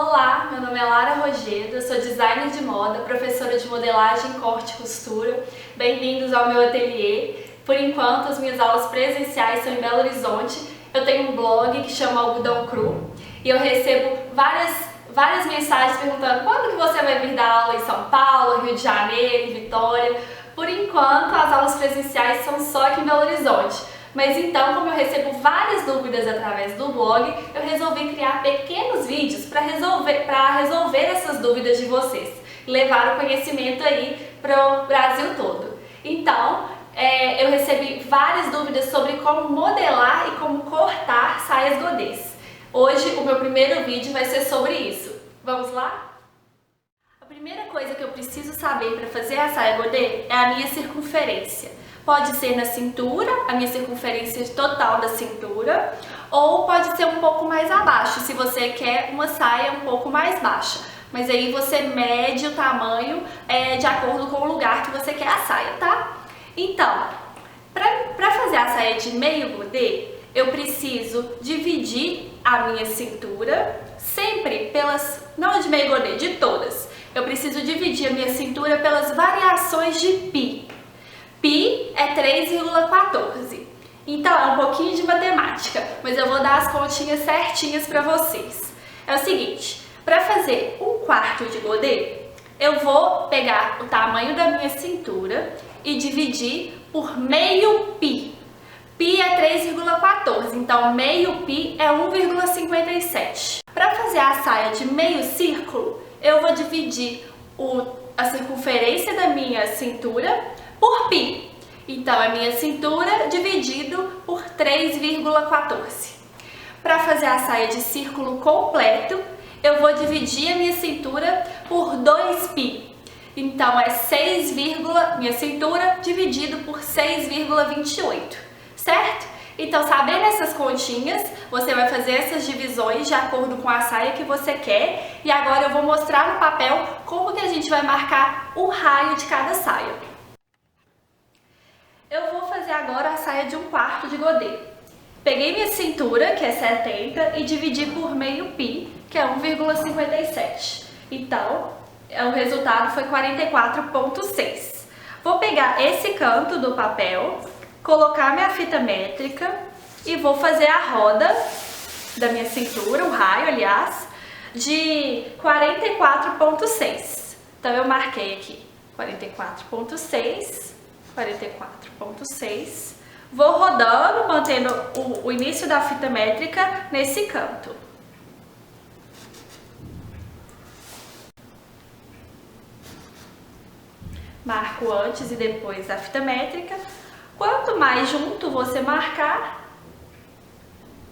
Olá, meu nome é Lara Rogedo, eu sou designer de moda, professora de modelagem, corte e costura. Bem-vindos ao meu ateliê. Por enquanto, as minhas aulas presenciais são em Belo Horizonte. Eu tenho um blog que chama Algodão Cru e eu recebo várias mensagens perguntando quando que você vai vir dar aula em São Paulo, Rio de Janeiro, Vitória. Por enquanto, as aulas presenciais são só aqui em Belo Horizonte. Mas então, como eu recebo várias dúvidas através do blog, eu resolvi criar pequenos vídeos para resolver essas dúvidas de vocês e levar o conhecimento aí para o Brasil todo. Então, eu recebi várias dúvidas sobre como modelar e como cortar saias godês. Hoje, o meu primeiro vídeo vai ser sobre isso. Vamos lá? A primeira coisa que eu preciso saber para fazer a saia godê é a minha circunferência. Pode ser na cintura, a minha circunferência total da cintura, ou pode ser um pouco mais abaixo, se você quer uma saia um pouco mais baixa. Mas aí você mede o tamanho de acordo com o lugar que você quer a saia, tá? Então, para fazer a saia de meio godê, eu preciso dividir a minha cintura sempre não de meio godê, de todas. Eu preciso dividir a minha cintura pelas variações de π. Π é 3,14. Então é um pouquinho de matemática, mas eu vou dar as continhas certinhas para vocês. É o seguinte, para fazer 1/4 de godê, eu vou pegar o tamanho da minha cintura e dividir por meio π. π é 3,14, então meio π é 1,57. Para fazer a saia de meio círculo, eu vou dividir a circunferência da minha cintura por π. Então, é minha cintura dividido por 3,14. Para fazer a saia de círculo completo, eu vou dividir a minha cintura por 2π. Então, é minha cintura dividido por 6,28, certo? Então, sabendo essas continhas, você vai fazer essas divisões de acordo com a saia que você quer. E agora eu vou mostrar no papel como que a gente vai marcar o raio de cada saia. Eu vou fazer agora a saia de 1/4 de godê. Peguei minha cintura, que é 70, e dividi por meio π, que é 1,57. Então, o resultado foi 44,6. Vou pegar esse canto do papel, colocar minha fita métrica e vou fazer a roda da minha cintura, o raio, aliás, de 44,6. Então, eu marquei aqui 44,6. 44,6. Vou rodando, mantendo o início da fita métrica nesse canto. Marco antes e depois da fita métrica. Quanto mais junto você marcar,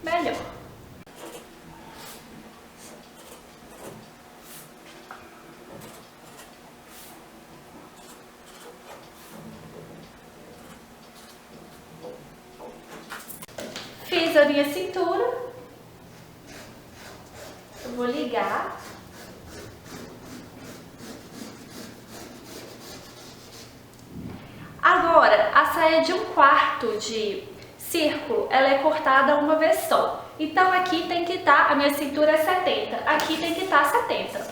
melhor. Fiz a minha cintura, eu vou ligar. Agora, a saia de 1/4 de círculo, ela é cortada uma vez só. Então aqui tem que estar, a minha cintura é 70, aqui tem que estar 70.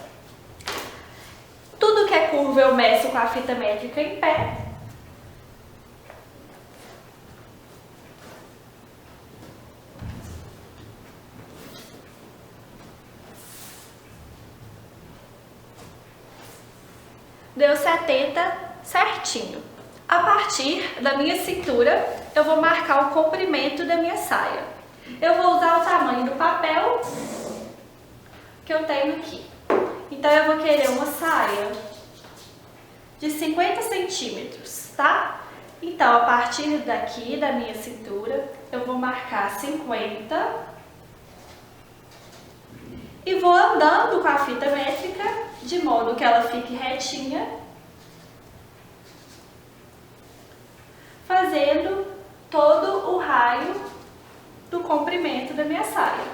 Tudo que é curva eu meço com a fita métrica em pé. Deu 70 certinho. A partir da minha cintura, eu vou marcar o comprimento da minha saia. Eu vou usar o tamanho do papel que eu tenho aqui. Então, eu vou querer uma saia de 50 centímetros, tá? Então, a partir daqui da minha cintura, eu vou marcar 50 e vou andando com a fita métrica de modo que ela fique retinha, fazendo todo o raio do comprimento da minha saia,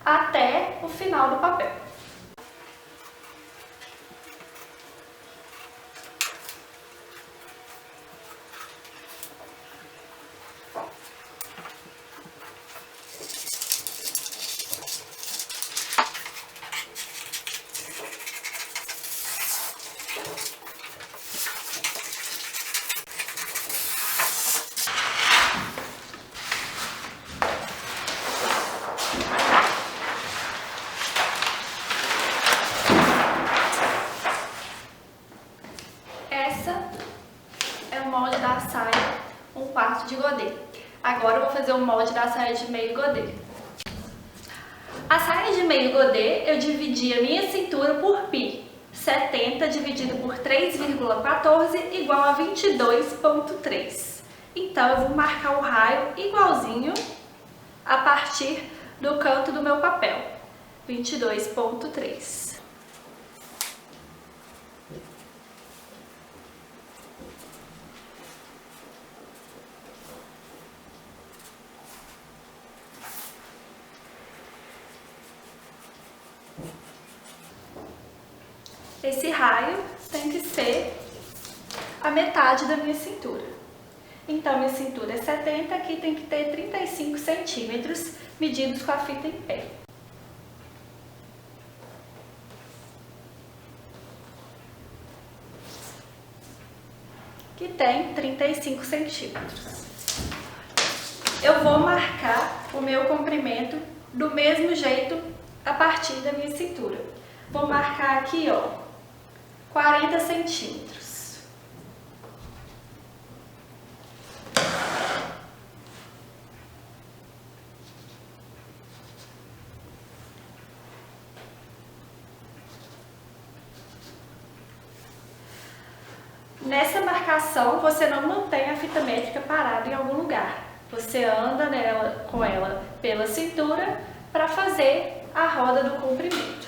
até o final do papel. Essa é o molde da saia 1/4 de godê. Agora eu vou fazer o molde da saia de meio godê. A saia de meio godê, eu dividi a minha cintura por π. 70 dividido por 3,14 igual a 22,3. Então, eu vou marcar o raio igualzinho a partir do canto do meu papel. 22,3. Esse raio tem que ser a metade da minha cintura. Então, minha cintura é 70, aqui tem que ter 35 centímetros, medidos com a fita em pé. Que tem 35 centímetros. Eu vou marcar o meu comprimento do mesmo jeito a partir da minha cintura. Vou marcar aqui, ó, 40 centímetros. Nessa marcação, você não mantém a fita métrica parada em algum lugar. Você anda com ela pela cintura para fazer a roda do comprimento.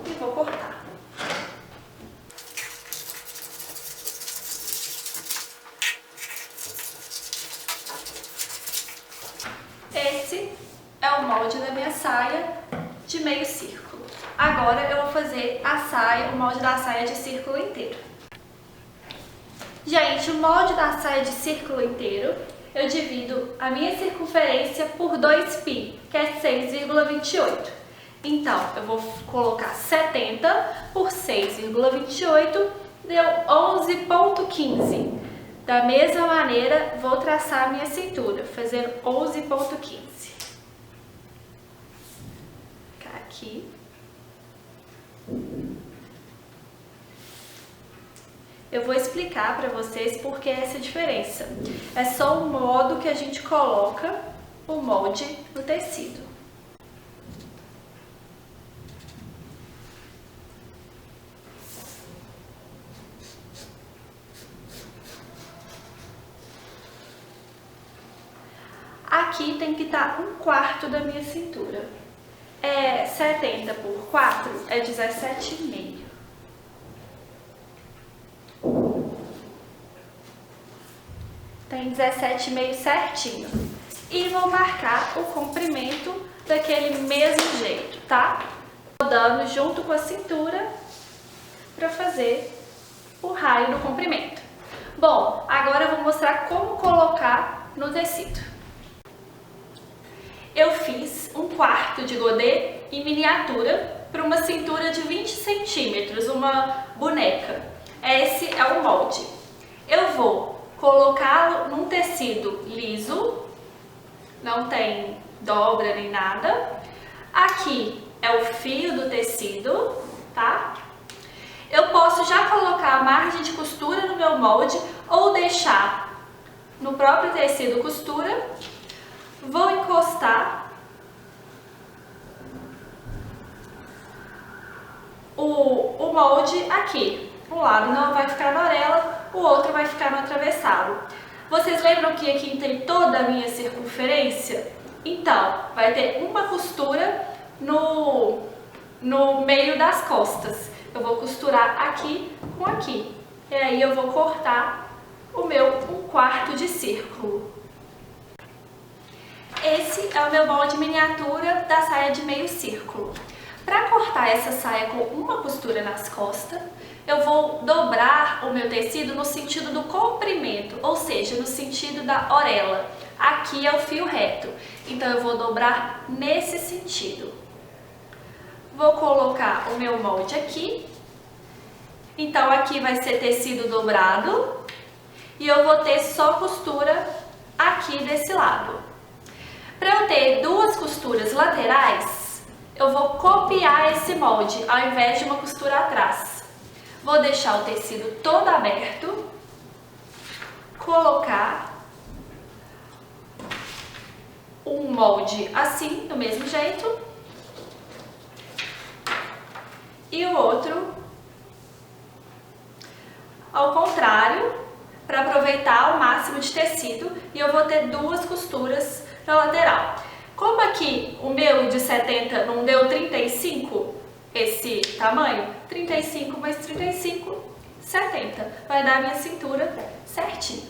E vou cortar. Esse é o molde da minha saia de meio círculo. Agora eu vou fazer a saia, o molde da saia de círculo inteiro. Gente, o molde da saia de círculo inteiro, eu divido a minha circunferência por 2π, que é 6,28. Então, eu vou colocar 70 por 6,28, deu 11,15. Da mesma maneira, vou traçar a minha cintura, fazendo 11,15. Aqui. Eu vou explicar para vocês por que essa diferença. É só o modo que a gente coloca o molde no tecido. Aqui tem que estar 1/4 da minha cintura. 70 por 4 é 17,5. Tem 17,5 certinho. E vou marcar o comprimento daquele mesmo jeito, tá? Rodando junto com a cintura para fazer o raio do comprimento. Bom, agora eu vou mostrar como colocar no tecido. Eu fiz 1/4 de godê em miniatura para uma cintura de 20 centímetros, uma boneca. Esse é o molde. Eu vou colocá-lo num tecido liso, não tem dobra nem nada. Aqui é o fio do tecido, tá? Eu posso já colocar a margem de costura no meu molde ou deixar no próprio tecido costura. Vou encostar o molde aqui. Um lado não vai ficar na orelha, o outro vai ficar no atravessado. Vocês lembram que aqui tem toda a minha circunferência? Então, vai ter uma costura no meio das costas. Eu vou costurar aqui com aqui. E aí eu vou cortar o meu 1/4 de círculo. Esse é o meu molde miniatura da saia de meio círculo. Para cortar essa saia com uma costura nas costas, eu vou dobrar o meu tecido no sentido do comprimento, ou seja, no sentido da orelha. Aqui é o fio reto, então eu vou dobrar nesse sentido. Vou colocar o meu molde aqui Então aqui vai ser tecido dobrado e eu vou ter só costura aqui desse lado. Para eu ter duas costuras laterais, eu vou copiar esse molde ao invés de uma costura atrás. Vou deixar o tecido todo aberto, colocar um molde assim, do mesmo jeito, e o outro ao contrário, para aproveitar o máximo de tecido, e eu vou ter duas costuras na lateral. Como aqui o meu de 70 não deu 35, esse tamanho, 35 mais 35, 70, vai dar a minha cintura certinho.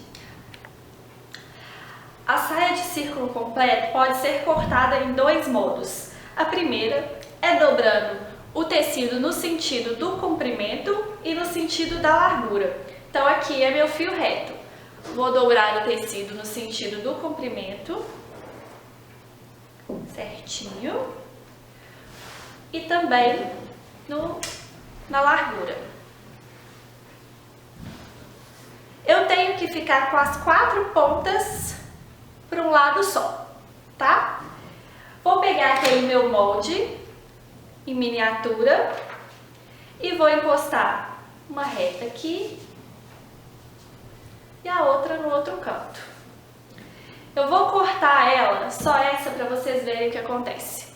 A saia de círculo completo pode ser cortada em dois modos. A primeira é dobrando o tecido no sentido do comprimento e no sentido da largura. Então aqui é meu fio reto. Vou dobrar o tecido no sentido do comprimento, certinho, e também na largura. Eu tenho que ficar com as 4 pontas para um lado só, tá? Vou pegar aquele meu molde em miniatura e vou encostar uma reta aqui e a outra no outro canto. Eu vou cortar ela, só essa, para vocês verem o que acontece.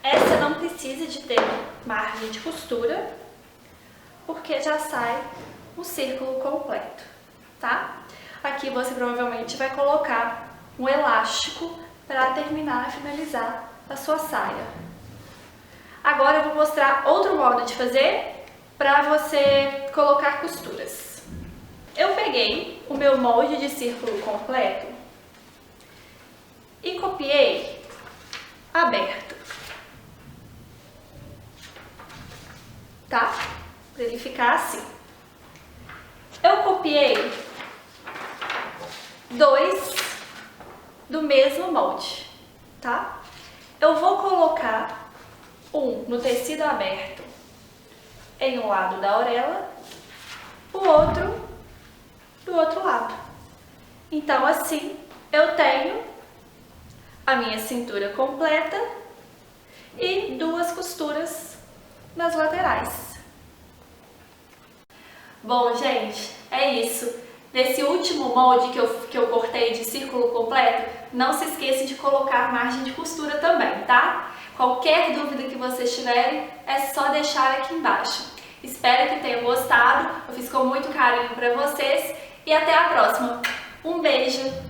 Essa não precisa de ter margem de costura, porque já sai um círculo completo, tá? Aqui você provavelmente vai colocar um elástico para terminar, finalizar a sua saia. Agora eu vou mostrar outro modo de fazer para você colocar costuras. Eu peguei o meu molde de círculo completo e copiei aberto, tá? Para ele ficar assim. Eu copiei 2 do mesmo molde, tá? Eu vou colocar um no tecido aberto em um lado da orelha, o outro do outro lado. Então assim eu tenho a minha cintura completa e 2 costuras nas laterais. Bom, gente, é isso. Nesse último molde que eu cortei de círculo completo, não se esqueça de colocar margem de costura também, tá? Qualquer dúvida que vocês tiverem, é só deixar aqui embaixo. Espero que tenham gostado, eu fiz com muito carinho para vocês e até a próxima. Um beijo!